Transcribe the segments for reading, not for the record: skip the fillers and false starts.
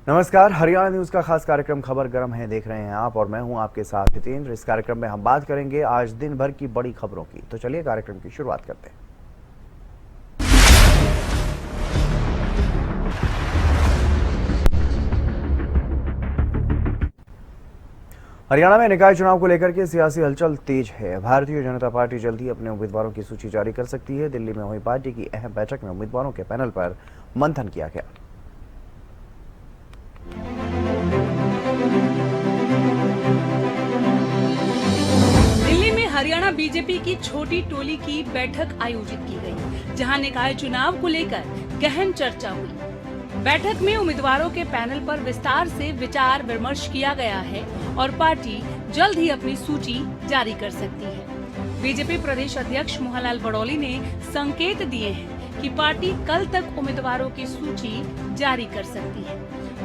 नमस्कार, हरियाणा न्यूज का खास कार्यक्रम खबर गरम है देख रहे हैं आप और मैं हूं आपके साथ हितेंद्र। इस कार्यक्रम में हम बात करेंगे आज दिन भर की बड़ी खबरों की। तो चलिए कार्यक्रम की शुरुआत करते हैं। हरियाणा में निकाय चुनाव को लेकर के सियासी हलचल तेज है। भारतीय जनता पार्टी जल्द ही अपने उम्मीदवारों की सूची जारी कर सकती है। दिल्ली में हुई पार्टी की अहम बैठक में उम्मीदवारों के पैनल पर मंथन किया गया। दिल्ली में हरियाणा बीजेपी की छोटी टोली की बैठक आयोजित की गई, जहां निकाय चुनाव को लेकर गहन चर्चा हुई। बैठक में उम्मीदवारों के पैनल पर विस्तार से विचार विमर्श किया गया है और पार्टी जल्द ही अपनी सूची जारी कर सकती है। बीजेपी प्रदेश अध्यक्ष मोहनलाल बड़ौली ने संकेत दिए हैं कि पार्टी कल तक उम्मीदवारों की सूची जारी कर सकती है।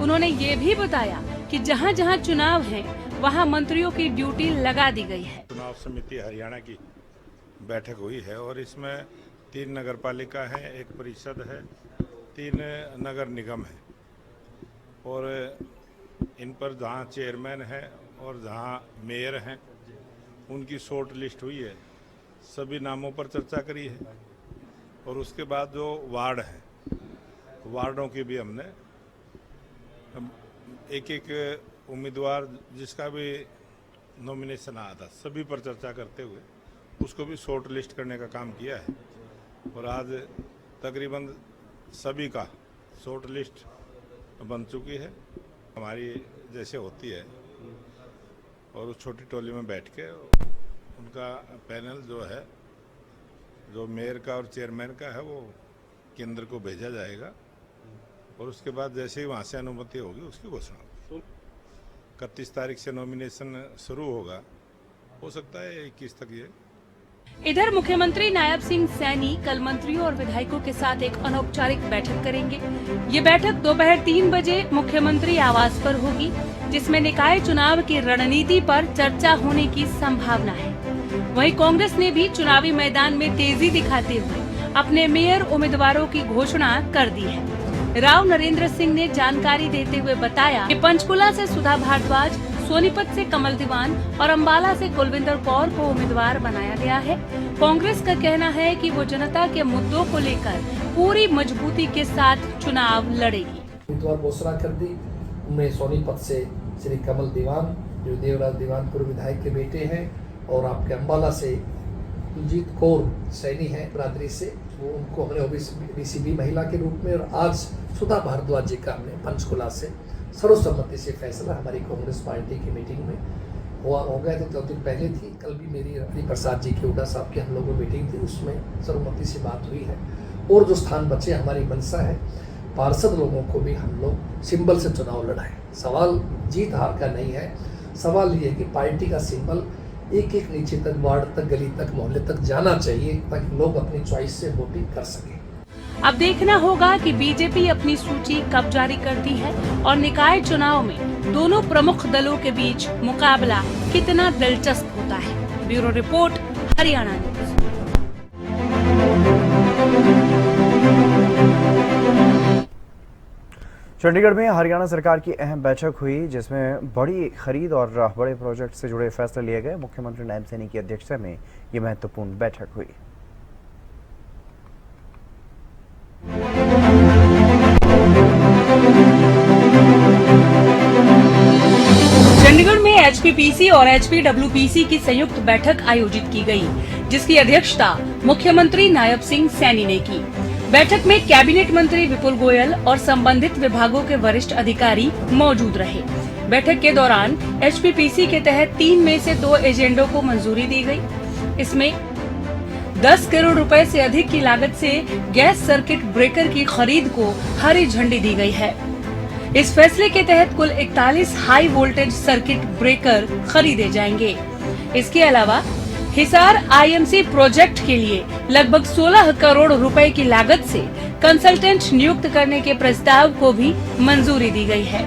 उन्होंने ये भी बताया कि जहां जहां चुनाव है वहां मंत्रियों की ड्यूटी लगा दी गई है। चुनाव समिति हरियाणा की बैठक हुई है और इसमें 3 नगर पालिका है, 1 परिषद है, 3 नगर निगम है और इन पर जहां चेयरमैन है और जहां मेयर हैं उनकी शॉर्ट लिस्ट हुई है। सभी नामों पर चर्चा करी है और उसके बाद जो वार्ड है, वार्डों की भी हमने एक उम्मीदवार जिसका भी नॉमिनेशन आया था सभी पर चर्चा करते हुए उसको भी शॉर्ट लिस्ट करने का काम किया है और आज तकरीबन सभी का शॉर्ट लिस्ट बन चुकी है। हमारी जैसे होती है और उस छोटी टोली में बैठ के उनका पैनल जो है, जो मेयर का और चेयरमैन का है, वो केंद्र को भेजा जाएगा और उसके बाद जैसे ही वहाँ से अनुमति होगी उसकी घोषणा। 31 तारीख से नॉमिनेशन शुरू होगा, हो सकता है 21 तक ये। इधर मुख्यमंत्री नायब सिंह सैनी कल मंत्रियों और विधायकों के साथ एक अनौपचारिक बैठक करेंगे। ये बैठक दोपहर 3 बजे मुख्यमंत्री आवास पर होगी, जिसमें निकाय चुनाव की रणनीति पर चर्चा होने की संभावना है। वहीं कांग्रेस ने भी चुनावी मैदान में तेजी दिखाते हुए अपने मेयर उम्मीदवारों की घोषणा कर दी है। राव नरेंद्र सिंह ने जानकारी देते हुए बताया कि पंचकुला से सुधा भारद्वाज, सोनीपत से कमल दीवान और अंबाला से कुलविंदर कौर को उम्मीदवार बनाया गया है। कांग्रेस का कहना है कि वो जनता के मुद्दों को लेकर पूरी मजबूती के साथ चुनाव लड़ेगी। उम्मीदवार घोषणा कर दी। उनमें सोनीपत से श्री कमल दीवान, जो देवराज दीवान पूर्व विधायक के बेटे हैं, और आपके अंबाला से कुलजीत कौर सैनी है बरादरी से, वो उनको हमने ओबीसी महिला के रूप में, और आज सुधा भारद्वाज जी का हमने पंचकुला से सर्वसम्मति से फैसला हमारी कांग्रेस पार्टी की मीटिंग में हो गया था। 2 दिन पहले थी, कल भी मेरी हरिप्रसाद जी के हुड्डा साहब की हम लोगों की मीटिंग थी, उसमें सर्वसम्मति से बात हुई है। और जो स्थान बचे हमारी मनसा है, पार्षद लोगों को भी हम लोग सिंबल से चुनाव लड़ाएं। सवाल जीत हार का नहीं है, सवाल ये है कि पार्टी का सिंबल एक नीचे तक, वार्ड तक, गली तक, मोहल्ले तक जाना चाहिए ताकि लोग अपनी चॉइस से वोटिंग कर सकें। अब देखना होगा कि बीजेपी अपनी सूची कब जारी करती है और निकाय चुनाव में दोनों प्रमुख दलों के बीच मुकाबला कितना दिलचस्प होता है। Bureau report, Haryana news. Chandigarh में हरियाणा सरकार की अहम बैठक हुई, जिसमें बड़ी खरीद और बड़े प्रोजेक्ट से जुड़े फैसले लिए गए। मुख्यमंत्री नायब सैनी की अध्यक्षता में ये महत्वपूर्ण बैठक हुई। चंडीगढ़ में एचपीपीसी और एचपीडब्ल्यूपीसी की संयुक्त बैठक आयोजित की गई, जिसकी अध्यक्षता मुख्यमंत्री नायब सिंह सैनी ने की। बैठक में कैबिनेट मंत्री विपुल गोयल और संबंधित विभागों के वरिष्ठ अधिकारी मौजूद रहे। बैठक के दौरान एचपीपीसी के तहत 3 में से 2 एजेंडों को मंजूरी दी गई। इसमें 10 करोड़ रुपए से अधिक की लागत से गैस सर्किट ब्रेकर की खरीद को हरी झंडी दी गई है। इस फैसले के तहत कुल 41 हाई वोल्टेज सर्किट ब्रेकर खरीदे जाएंगे। इसके अलावा हिसार आईएमसी प्रोजेक्ट के लिए लगभग 16 करोड़ रुपए की लागत से कंसल्टेंट नियुक्त करने के प्रस्ताव को भी मंजूरी दी गई है।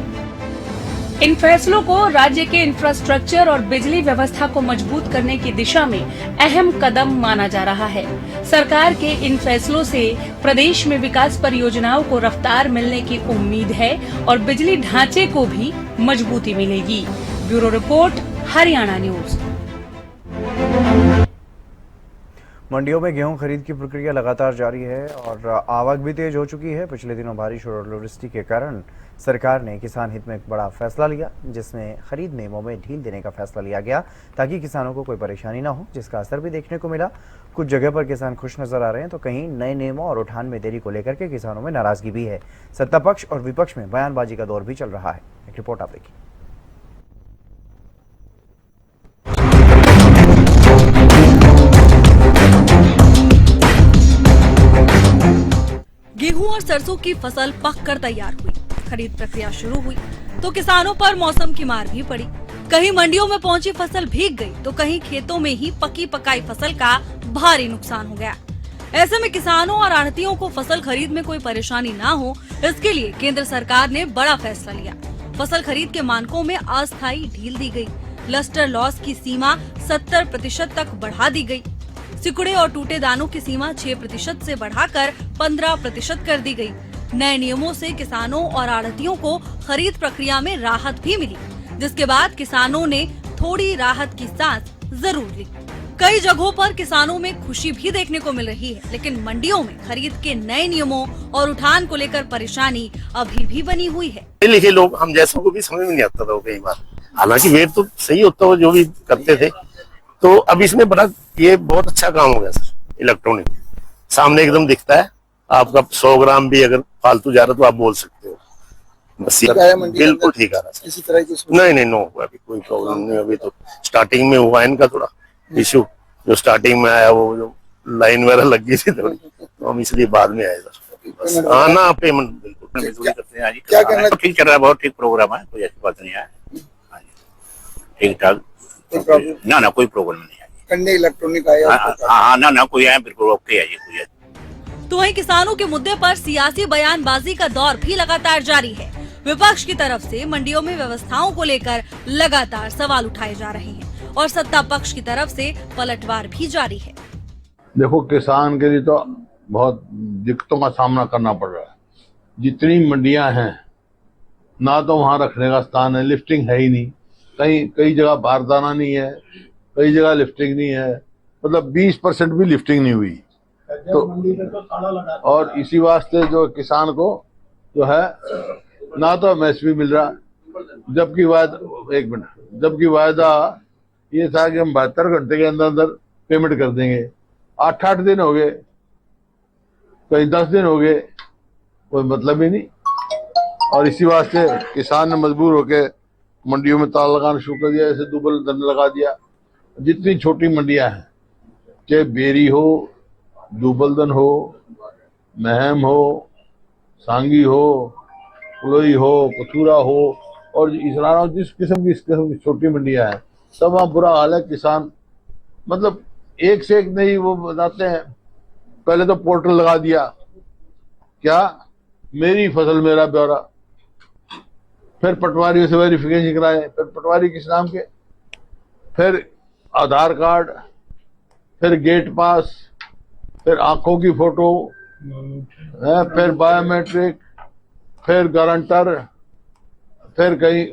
इन फैसलों को राज्य के इंफ्रास्ट्रक्चर और बिजली व्यवस्था को मजबूत करने की दिशा में अहम कदम माना जा रहा है। सरकार के इन फैसलों से प्रदेश में विकास परियोजनाओं को रफ्तार मिलने की उम्मीद है और बिजली ढांचे को भी मजबूती मिलेगी। Bureau report, Haryana news. मंडियों में गेहूं खरीद की प्रक्रिया लगातार जारी है और आवक भी तेज हो चुकी है। पिछले दिनों बारिश और ओलावृष्टि के कारण सरकार ने किसान हित में एक बड़ा फैसला लिया, जिसमें खरीद नियमों में ढील देने का फैसला लिया गया ताकि किसानों को कोई परेशानी ना हो, जिसका असर भी देखने को मिला। कुछ जगह पर किसान खुश नजर आ रहे हैं तो कहीं नए नियमों और उठान में देरी को लेकर के किसानों में नाराजगी भी है। सत्ता पक्ष और विपक्ष में बयानबाजी का दौर भी चल रहा है। एक रिपोर्ट आप देखिए। गेहूं और सरसों की फसल पककर तैयार हुई, खरीद प्रक्रिया शुरू हुई तो किसानों पर मौसम की मार भी पड़ी। कहीं मंडियों में पहुंची फसल भीग गई तो कहीं खेतों में ही पकी पकाई फसल का भारी नुकसान हो गया। ऐसे में किसानों और आढ़तियों को फसल खरीद में कोई परेशानी ना हो, इसके लिए केंद्र सरकार ने बड़ा फैसला लिया। फसल खरीद के मानकों में अस्थायी ढील दी गई। लस्टर लॉस की सीमा 70% तक बढ़ा दी गई। सिकुड़े और टूटे दानों की सीमा 6% से बढ़ाकर 15% कर दी गई। नए नियमों से किसानों और आढ़तियों को खरीद प्रक्रिया में राहत भी मिली, जिसके बाद किसानों ने थोड़ी राहत की सांस जरूर ली। कई जगहों पर किसानों में खुशी भी देखने को मिल रही है, लेकिन मंडियों में खरीद के नए नियमों और उठान को लेकर परेशानी अभी भी बनी हुई है। लिखे लोग हम जैसों को भी समझ में नहीं आता था कई बार, हालांकि वेट तो सही होता हो जो भी करते थे। तो अब इसमें बड़ा ये बहुत अच्छा काम हो गया सर, इलेक्ट्रॉनिक सामने एकदम दिखता है। आपका 100 ग्राम भी अगर फालतू जा रहा तो आप बोल सकते हो। बस बिल्कुल ठीक आ रहा है, इसी तरह की नहीं नो अभी कोई प्रॉब्लम नहीं। अभी तो स्टार्टिंग में हुआ इनका थोड़ा इशू, जो स्टार्टिंग में आया वो जो लाइन वगैरह लग गई थी थोड़ी, तो हम इसलिए बाद में आए सर। हाँ ना, पेमेंट बिल्कुल करते हैं। क्या करना ठीक चल रहा है, बहुत ठीक प्रोग्राम है, कोई ऐसी बात नहीं है, ठीक ठाक, ना कोई प्रॉब्लम नहीं है। करने इलेक्ट्रॉनिक आया, हाँ ना कोई आया, बिल्कुल ओके है ये। तो वहीं किसानों के मुद्दे पर सियासी बयानबाजी का दौर भी लगातार जारी है। विपक्ष की तरफ से मंडियों में व्यवस्थाओं को लेकर लगातार सवाल उठाए जा रहे हैं और सत्ता पक्ष की तरफ से पलटवार भी जारी है। देखो, किसान के लिए तो बहुत दिक्कतों का सामना करना पड़ रहा है। जितनी मंडियां हैं, ना तो वहां रखने का स्थान है, लिफ्टिंग है ही नहीं। कई जगह बारदाना नहीं है, कई जगह लिफ्टिंग नहीं है, मतलब 20% भी लिफ्टिंग नहीं हुई। तो और इसी वास्ते जो किसान को जो है ना तो एमएसपी मिल रहा, जबकि वायदा ये था कि हम 72 घंटे के अंदर अंदर पेमेंट कर देंगे। 8 दिन हो गए, कहीं 10 दिन हो गए, कोई मतलब ही नहीं। और इसी वास्ते किसान ने मजबूर होके मंडियों में ताला लगाना शुरू कर दिया, जैसे दुबल दंड लगा दिया। जितनी छोटी मंडियां हैं, चाहे बेरी हो, दुबलदन हो, महम हो, सांगी हो, कुलोई हो, कथूरा हो, और इसराना, जिस किस्म की छोटी मंडियां हैं, सब वहाँ बुरा हाल है। किसान मतलब एक से एक नहीं, वो बताते हैं पहले तो पोर्टल लगा दिया, क्या मेरी फसल मेरा ब्यौरा, फिर पटवारियों से वेरिफिकेशन कराए, फिर पटवारी किस नाम के, फिर आधार कार्ड, फिर गेट पास, फिर आंखों की फोटो, फिर बायोमेट्रिक, फिर गारंटर, फिर कहीं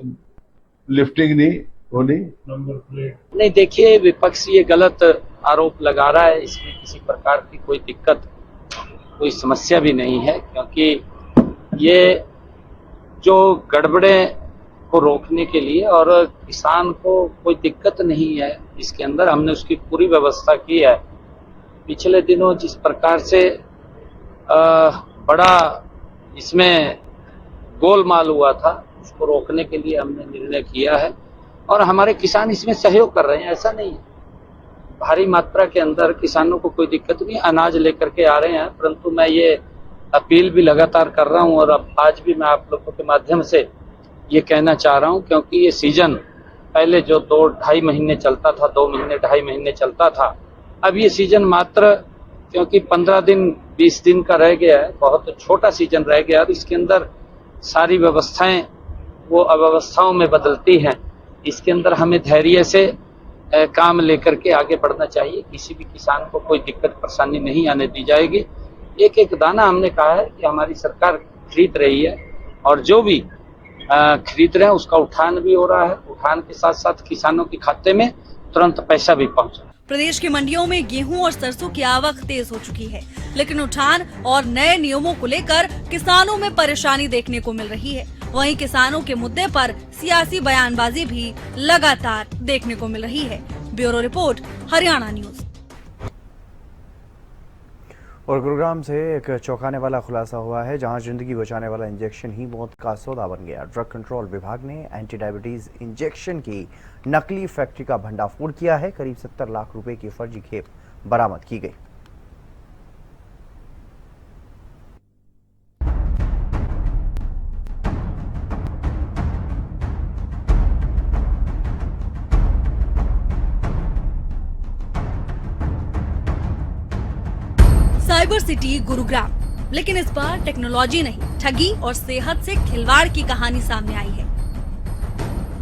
लिफ्टिंग नहीं होनी, नंबर प्लेट नहीं। देखिए, विपक्ष ये गलत आरोप लगा रहा है, इसमें किसी प्रकार की कोई दिक्कत, कोई समस्या भी नहीं है, क्योंकि ये जो गड़बड़े को रोकने के लिए और किसान को कोई दिक्कत नहीं है इसके अंदर, हमने उसकी पूरी व्यवस्था की है। पिछले दिनों जिस प्रकार से बड़ा इसमें गोलमाल हुआ था, उसको रोकने के लिए हमने निर्णय किया है और हमारे किसान इसमें सहयोग कर रहे हैं। ऐसा नहीं है, भारी मात्रा के अंदर किसानों को कोई दिक्कत नहीं, अनाज लेकर के आ रहे हैं। परंतु मैं ये अपील भी लगातार कर रहा हूं और अब आज भी मैं आप लोगों के माध्यम से ये कहना चाह रहा हूं, क्योंकि ये सीजन पहले जो 2-2.5 महीने चलता था, 2 महीने 2.5 महीने चलता था, अब ये सीजन मात्र क्योंकि 15 दिन 20 दिन का रह गया है, बहुत छोटा सीजन रह गया है। इसके अंदर सारी व्यवस्थाएं वो अव्यवस्थाओं में बदलती हैं, इसके अंदर हमें धैर्य से काम लेकर के आगे बढ़ना चाहिए। किसी भी किसान को कोई दिक्कत परेशानी नहीं आने दी जाएगी। एक एक दाना हमने कहा है कि हमारी सरकार खरीद रही है और जो भी खरीद रहे हैं उसका उठान भी हो रहा है। उठान के साथ साथ किसानों के खाते में तुरंत पैसा भी पहुंच रहा है। प्रदेश की मंडियों में गेहूं और सरसों की आवक तेज हो चुकी है, लेकिन उठान और नए नियमों को लेकर किसानों में परेशानी देखने को मिल रही है। वहीं किसानों के मुद्दे पर सियासी बयानबाजी भी लगातार देखने को मिल रही है। Bureau report, Haryana news. और गुरुग्राम से एक चौंकाने वाला खुलासा हुआ है, जहां जिंदगी बचाने वाला इंजेक्शन ही मौत का सौदा बन गया। ड्रग कंट्रोल विभाग ने एंटी डायबिटीज इंजेक्शन की नकली फैक्ट्री का भंडाफोड़ किया है। करीब 70 लाख रुपए की फर्जी खेप बरामद की गई। साइबर सिटी गुरुग्राम, लेकिन इस बार टेक्नोलॉजी नहीं, ठगी और सेहत से खिलवाड़ की कहानी सामने आई है।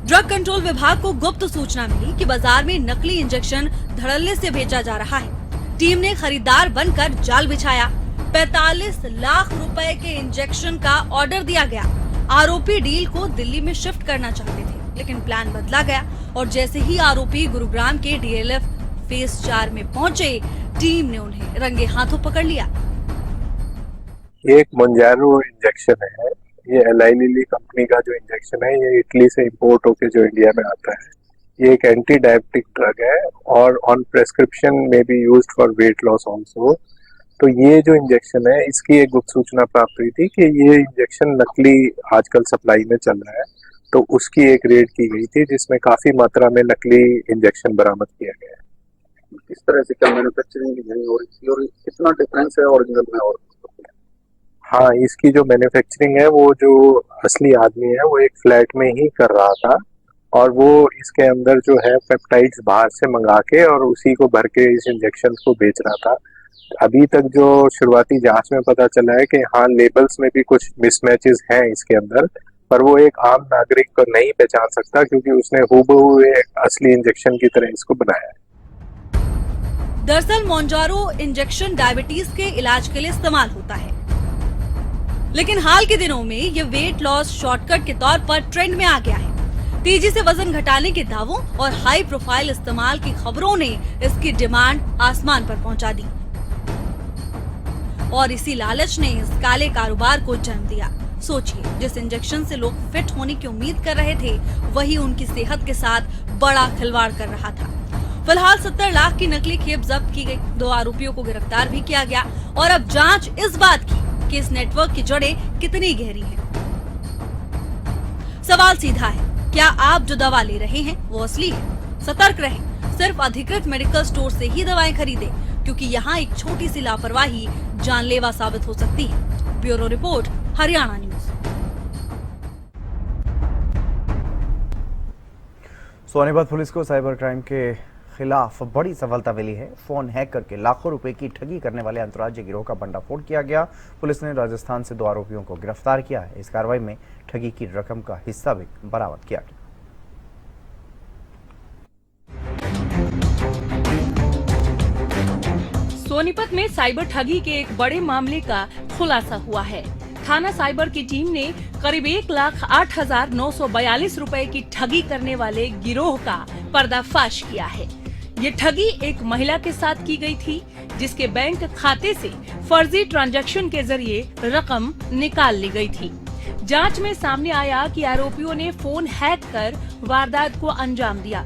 ड्रग कंट्रोल विभाग को गुप्त सूचना मिली कि बाजार में नकली इंजेक्शन धड़ल्ले से बेचा जा रहा है। टीम ने खरीदार बनकर जाल बिछाया। 45 लाख रुपए के इंजेक्शन का ऑर्डर दिया गया। आरोपी डील को दिल्ली में शिफ्ट करना चाहते थे, लेकिन प्लान बदला गया और जैसे ही आरोपी गुरुग्राम के DLF फेज 4 में पहुंचे, टीम ने उन्हें रंगे हाथों पकड़ लिया। एक मोंजारो इंजेक्शन है, ये एलाई लिली कंपनी का जो इंजेक्शन है, ये इटली से इंपोर्ट होके जो इंडिया में आता है। ये एक एंटी डायबिटिक ड्रग है और ऑन प्रेस्क्रिप्शन में be used for weight loss also. तो ये जो इंजेक्शन है, इसकी एक गुप्त सूचना प्राप्त हुई थी कि ये इंजेक्शन नकली आजकल सप्लाई में चल रहा है, तो उसकी एक रेड की गई थी जिसमें काफी मात्रा में नकली इंजेक्शन बरामद किया गया है। किस तरह से क्या मैन्युफैक्चरिंग हो रही थी और कितना डिफरेंस है ओरिजिनल में? और हाँ, इसकी जो मैन्युफैक्चरिंग है, वो जो असली आदमी है वो एक फ्लैट में ही कर रहा था और वो इसके अंदर जो है पेप्टाइड्स बाहर से मंगा के और उसी को भर के इस इंजेक्शन को बेच रहा था। अभी तक जो शुरुआती जांच में पता चला है कि हाँ, लेबल्स में भी कुछ मिसमैचेस हैं इसके अंदर, पर वो एक आम नागरिक को नहीं पहचान सकता क्योंकि उसने हूबहू एक असली इंजेक्शन की तरह इसको बनाया है। दरअसल मोंजारो इंजेक्शन डायबिटीज के इलाज के लिए इस्तेमाल होता है, लेकिन हाल के दिनों में ये वेट लॉस शॉर्टकट के तौर पर ट्रेंड में आ गया है। तेजी से वजन घटाने के दावों और हाई प्रोफाइल इस्तेमाल की खबरों ने इसकी डिमांड आसमान पर पहुंचा दी और इसी लालच ने इस काले कारोबार को जन्म दिया। सोचिए, जिस इंजेक्शन से लोग फिट होने की उम्मीद कर रहे थे, वही उनकी सेहत के साथ बड़ा खिलवाड़ कर रहा था। फिलहाल 70 लाख की नकली खेप जब्त की गई। 2 आरोपियों को गिरफ्तार भी किया गया और अब जांच इस बात की कि इस नेटवर्क की जड़ें कितनी गहरी हैं। सवाल सीधा है, क्या आप जो दवा ले रहे हैं वो असली है? सतर्क रहें, सिर्फ अधिकृत मेडिकल स्टोर से ही दवाएं खरीदें, क्योंकि यहाँ एक छोटी सी लापरवाही जानलेवा साबित हो सकती है। Bureau report, Haryana news. Sonipat police को साइबर क्राइम के खिलाफ बड़ी सफलता मिली है। फोन हैक करके लाखों रुपए की ठगी करने वाले अंतर्राज्यीय गिरोह का भंडाफोड़ किया गया। पुलिस ने राजस्थान से 2 आरोपियों को गिरफ्तार किया है। इस कार्रवाई में ठगी की रकम का हिस्सा भी बरामद किया गया। सोनीपत में साइबर ठगी के एक बड़े मामले का खुलासा हुआ है। थाना साइबर की टीम ने करीब 1,08,942 रुपए की ठगी करने वाले गिरोह का पर्दाफाश किया है। ये ठगी एक महिला के साथ की गई थी, जिसके बैंक खाते से फर्जी ट्रांजैक्शन के जरिए रकम निकाल ली गई थी। जांच में सामने आया कि आरोपियों ने फोन हैक कर वारदात को अंजाम दिया।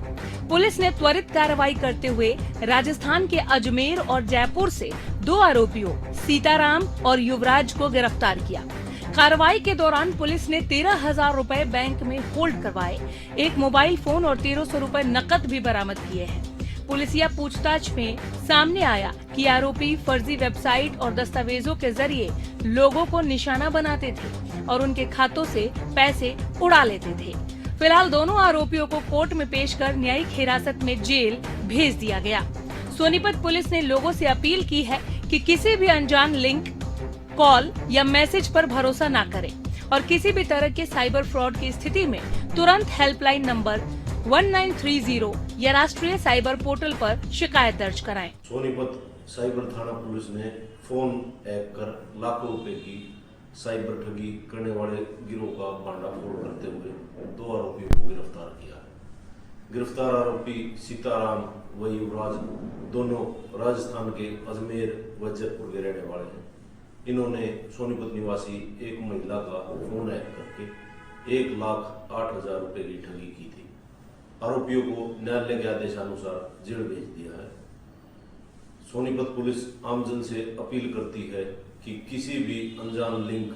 पुलिस ने त्वरित कार्रवाई करते हुए राजस्थान के अजमेर और जयपुर से 2 आरोपियों सीताराम और युवराज को गिरफ्तार किया। कार्रवाई के दौरान पुलिस ने 13,000 रुपए बैंक में होल्ड करवाए, एक मोबाइल फोन और 1,300 रुपए नकद भी बरामद किए हैं। पुलिसिया पूछताछ में सामने आया कि आरोपी फर्जी वेबसाइट और दस्तावेजों के जरिए लोगों को निशाना बनाते थे और उनके खातों से पैसे उड़ा लेते थे। फिलहाल दोनों आरोपियों को कोर्ट में पेश कर न्यायिक हिरासत में जेल भेज दिया गया। सोनीपत पुलिस ने लोगों से अपील की है कि किसी भी अनजान लिंक, कॉल या मैसेज पर भरोसा न करें और किसी भी तरह के साइबर फ्रॉड की स्थिति में तुरंत हेल्पलाइन नंबर 1930 या राष्ट्रीय साइबर पोर्टल पर शिकायत दर्ज कराएं। सोनीपत साइबर थाना पुलिस ने फोन हैक कर लाखों रुपए की साइबर ठगी करने वाले गिरोह का भांडाफोड़ करते हुए 2 आरोपियों को गिरफ्तार किया है। गिरफ्तार आरोपी सीताराम व युवराज दोनों राजस्थान के अजमेर व जयपुर के रहने वाले हैं। इन्होंने सोनीपत निवासी एक महिला का फोन हैक करके 1,08,000 रुपए की ठगी की थी। आरोपियों को न्यायालय के आदेशानुसार जेल भेज दिया है। सोनीपत पुलिस आमजन से अपील करती है कि किसी भी अनजान लिंक,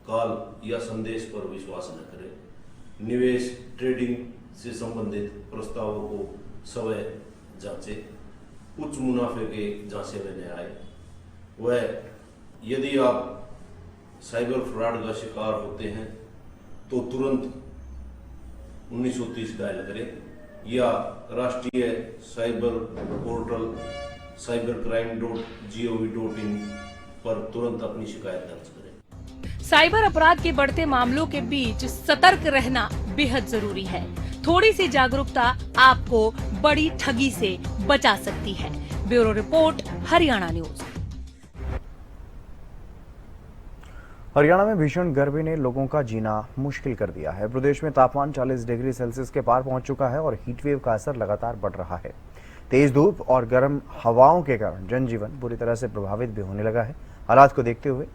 कॉल या संदेश पर विश्वास न करें। निवेश, ट्रेडिंग से संबंधित प्रस्तावों को स्वयं जांचें, उच्च मुनाफे के झांसे में न आए। वह यदि आप साइबर फ्रॉड का शिकार होते हैं तो तुरंत 1930 डायल करें या राष्ट्रीय साइबर पोर्टल cybercrime.gov.in पर तुरंत अपनी शिकायत दर्ज करें। साइबर अपराध के बढ़ते मामलों के बीच सतर्क रहना बेहद जरूरी है। थोड़ी सी जागरूकता आपको बड़ी ठगी से बचा सकती है। Bureau report, Haryana news. Haryana में भीषण गर्मी ने लोगों का जीना मुश्किल कर दिया है। प्रदेश में तापमान 40 डिग्री सेल्सियस के पार पहुंच चुका है और हीटवेव का असर लगातार बढ़ रहा है। तेज धूप और गर्म हवाओं के कारण जनजीवन बुरी तरह से प्रभावित भी होने लगा है। हालात को देखते हुए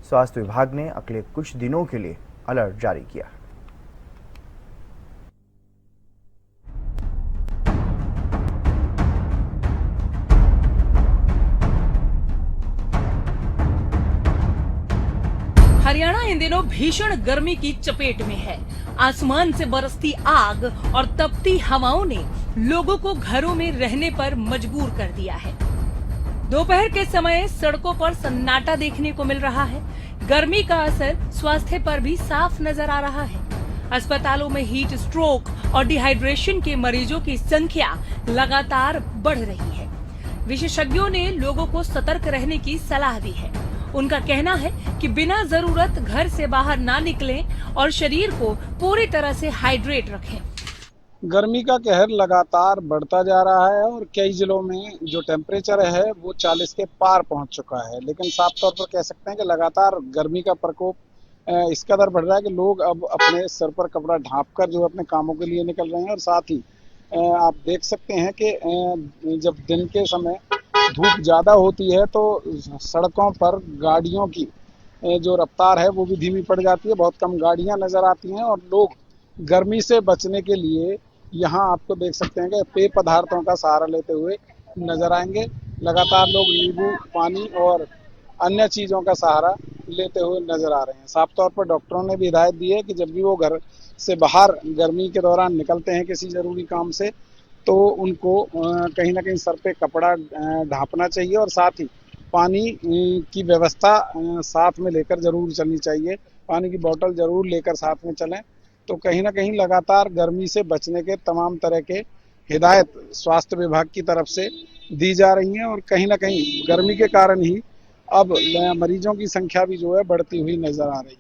स्वास्थ्य विभाग ने अगले कुछ दिनों के लिए अलर्ट जारी किया। हरियाणा इन दिनों भीषण गर्मी की चपेट में है। आसमान से बरसती आग और तपती हवाओं ने लोगों को घरों में रहने पर मजबूर कर दिया है। दोपहर के समय सड़कों पर सन्नाटा देखने को मिल रहा है। गर्मी का असर स्वास्थ्य पर भी साफ नजर आ रहा है। अस्पतालों में हीट स्ट्रोक और डिहाइड्रेशन के मरीजों की संख्या लगातार बढ़ रही है। विशेषज्ञों ने लोगों को सतर्क रहने की सलाह दी है। उनका कहना है कि बिना जरूरत घर से बाहर ना निकलें और शरीर को पूरी तरह से हाइड्रेट रखें। गर्मी का कहर लगातार बढ़ता जा रहा है और कई जिलों में जो टेम्परेचर है वो 40 के पार पहुंच चुका है। लेकिन साफ तौर पर कह सकते हैं कि लगातार गर्मी का प्रकोप इस कदर बढ़ रहा है कि लोग अब अपने सर पर कपड़ा ढांपकर जो अपने कामों के लिए निकल रहे हैं। और साथ ही आप देख सकते हैं कि जब दिन के समय धूप ज़्यादा होती है तो सड़कों पर गाड़ियों की जो रफ्तार है वो भी धीमी पड़ जाती है। बहुत कम गाड़ियां नज़र आती हैं और लोग गर्मी से बचने के लिए यहाँ आपको देख सकते हैं कि पेय पदार्थों का सहारा लेते हुए नजर आएंगे। लगातार लोग नींबू पानी और अन्य चीज़ों का सहारा लेते हुए नजर आ रहे हैं। साफ तौर पर डॉक्टरों ने भी हिदायत दी है कि जब भी वो घर से बाहर गर्मी के दौरान निकलते हैं किसी ज़रूरी काम से तो उनको कहीं ना कहीं सर पे कपड़ा ढांपना चाहिए और साथ ही पानी की व्यवस्था साथ में लेकर जरूर चलनी चाहिए। पानी की बोतल जरूर लेकर साथ में चलें। तो कहीं ना कहीं लगातार गर्मी से बचने के तमाम तरह के हिदायत स्वास्थ्य विभाग की तरफ से दी जा रही हैं और कहीं ना कहीं गर्मी के कारण ही अब मरीजों की संख्या भी जो है बढ़ती हुई नजर आ रही है।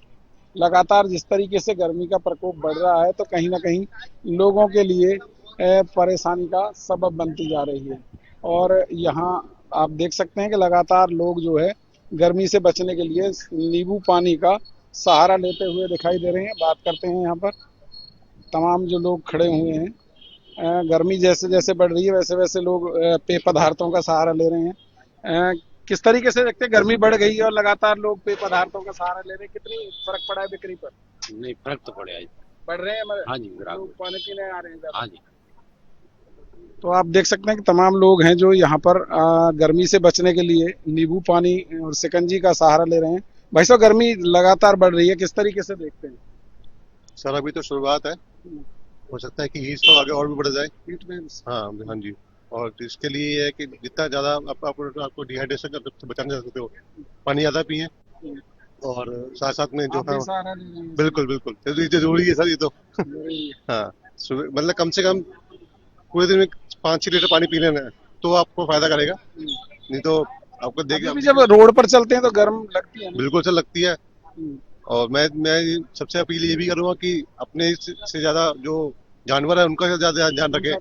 लगातार जिस तरीके से गर्मी का प्रकोप बढ़ रहा है तो कहीं ना कहीं लोगों के लिए परेशानी का सबब बनती जा रही है। और यहाँ आप देख सकते हैं कि लगातार लोग जो है गर्मी से बचने के लिए नींबू पानी का सहारा लेते हुए दिखाई दे रहे हैं। बात करते हैं यहाँ पर तमाम जो लोग खड़े हुए हैं। गर्मी जैसे जैसे बढ़ रही है वैसे वैसे लोग पेय पदार्थों का सहारा ले रहे हैं। किस तरीके से देखते हैं गर्मी बढ़ गई है और लगातार लोग पेय पदार्थों का सहारा ले रहे हैं, कितनी फर्क पड़ा है बिक्री पर? नहीं, फर्क तो पड़े आज बढ़ रहे हैं। हाँ जी, लोग पानी पीने आ रहे हैं। हाँ जी। तो आप देख सकते हैं कि तमाम लोग हैं जो यहाँ पर गर्मी से बचने के लिए नींबू पानी और शिकंजी का सहारा ले रहे हैं। भाई साहब, गर्मी लगातार बढ़ रही है, किस तरीके से देखते हैं? सर अभी तो शुरुआत है, हो सकता है कि हीट तो आगे और भी बढ़ जाए। हीट में हाँ जी। और इसके लिए ये है कि जितना ज़्यादा आपको डिहाइड्रेशन से बचाना जा सकते हो, पानी ज़्यादा पिए और साथ साथ में जो है बिल्कुल बिल्कुल जरूरी है सर ये तो। हाँ, मतलब कम से कम पूरे दिन में 5-6 लीटर पानी पी लेना है तो आपको फायदा करेगा। नहीं तो आपको देखिए जब रोड पर चलते हैं तो गर्म लगती है। बिल्कुल सर लगती है। और मैं सबसे अपील ये भी करूंगा कि अपने से ज्यादा जो जानवर है उनका ज्यादा ध्यान रखें।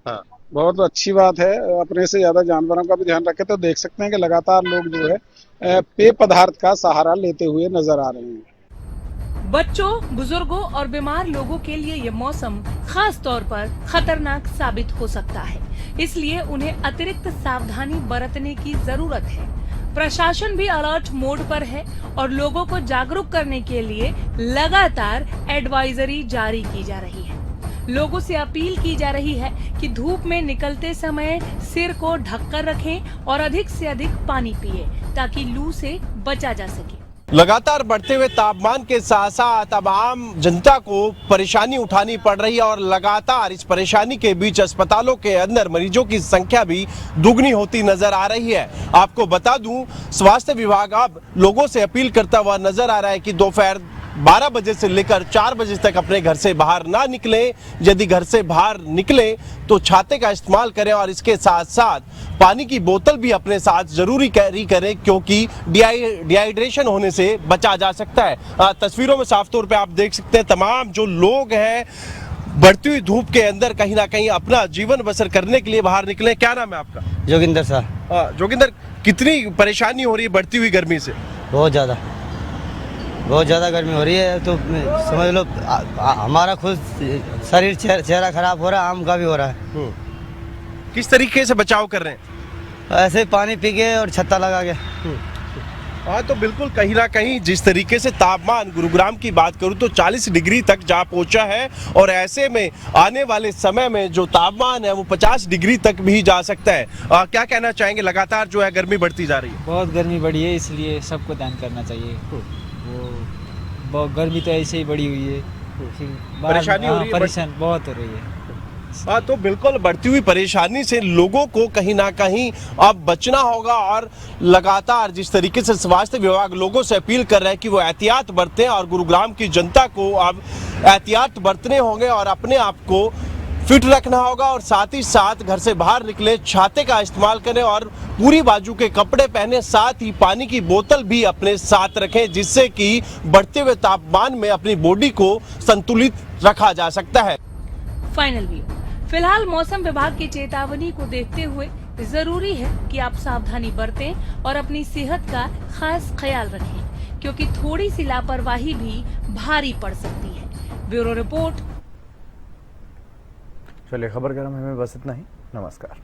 हाँ, बहुत अच्छी बात है, अपने से ज्यादा जानवरों का भी ध्यान रखें। तो देख सकते हैं कि लगातार लोग जो है पेय पदार्थ का सहारा लेते हुए नजर आ रहे हैं। बच्चों, बुजुर्गों और बीमार लोगों के लिए ये मौसम खास तौर पर खतरनाक साबित हो सकता है, इसलिए उन्हें अतिरिक्त सावधानी बरतने की जरूरत है। प्रशासन भी अलर्ट मोड पर है और लोगों को जागरूक करने के लिए लगातार एडवाइजरी जारी की जा रही है। लोगों से अपील की जा रही है कि धूप में निकलते समय सिर को ढककर रखें और अधिक से अधिक पानी पिए ताकि लू से बचा जा सके। लगातार बढ़ते हुए तापमान के साथ साथ अब आम जनता को परेशानी उठानी पड़ रही है और लगातार इस परेशानी के बीच अस्पतालों के अंदर मरीजों की संख्या भी दुगनी होती नजर आ रही है। आपको बता दूं, स्वास्थ्य विभाग अब लोगों से अपील करता हुआ नजर आ रहा है कि दोपहर 12 बजे से लेकर 4 बजे तक अपने घर से बाहर ना निकलें। यदि घर से बाहर निकलें तो छाते का इस्तेमाल करें और इसके साथ साथ पानी की बोतल भी अपने साथ जरूरी कैरी करें, क्योंकि डिहाइड्रेशन होने से बचा जा सकता है। तस्वीरों में साफ तौर पे आप देख सकते हैं तमाम जो लोग हैं बढ़ती हुई धूप के अंदर कहीं ना कहीं अपना जीवन बसर करने के लिए बाहर निकले। क्या नाम है आपका? जोगिंदर साहब। जोगिंदर, कितनी परेशानी हो रही है बढ़ती हुई गर्मी से? बहुत ज़्यादा गर्मी हो रही है। तो समझ लो हमारा खुद शरीर चेहरा खराब हो रहा है, आम का भी हो रहा है। किस तरीके से बचाव कर रहे हैं? ऐसे पानी पी के और छत्ता लगा के। हाँ, तो बिल्कुल कहीं ना कहीं जिस तरीके से तापमान गुरुग्राम की बात करूं तो 40 डिग्री तक जा पहुंचा है और ऐसे में आने वाले समय में जो तापमान है वो 50 डिग्री तक भी जा सकता है। क्या कहना चाहेंगे? लगातार जो है गर्मी बढ़ती जा रही है। बहुत गर्मी बढ़ी है, इसलिए सबको ध्यान करना चाहिए। वो गर्मी तो ऐसे ही बढ़ी हुई है, परेशानी हो रही है, परेशान बहुत हो रही है। हाँ, तो बिल्कुल बढ़ती हुई परेशानी से लोगों को कहीं ना कहीं अब बचना होगा और लगातार जिस तरीके से स्वास्थ्य विभाग लोगों से अपील कर रहा है कि वो एहतियात बरतें और गुरुग्राम की जनता को अब एहतियात बरतने होंगे और अपने आप को फिट रखना होगा और साथ ही साथ घर से बाहर निकले छाते का इस्तेमाल करें और पूरी बाजू के कपड़े पहने, साथ ही पानी की बोतल भी अपने साथ रखें, जिससे कि बढ़ते हुए तापमान में अपनी बॉडी को संतुलित रखा जा सकता है। Final view. फिलहाल मौसम विभाग की चेतावनी को देखते हुए जरूरी है कि आप सावधानी बरतें और अपनी सेहत का खास ख्याल रखें, क्योंकि थोड़ी सी लापरवाही भी भारी पड़ सकती है। Bureau report. चलिए, खबर गर्म है में बस इतना ही। नमस्कार।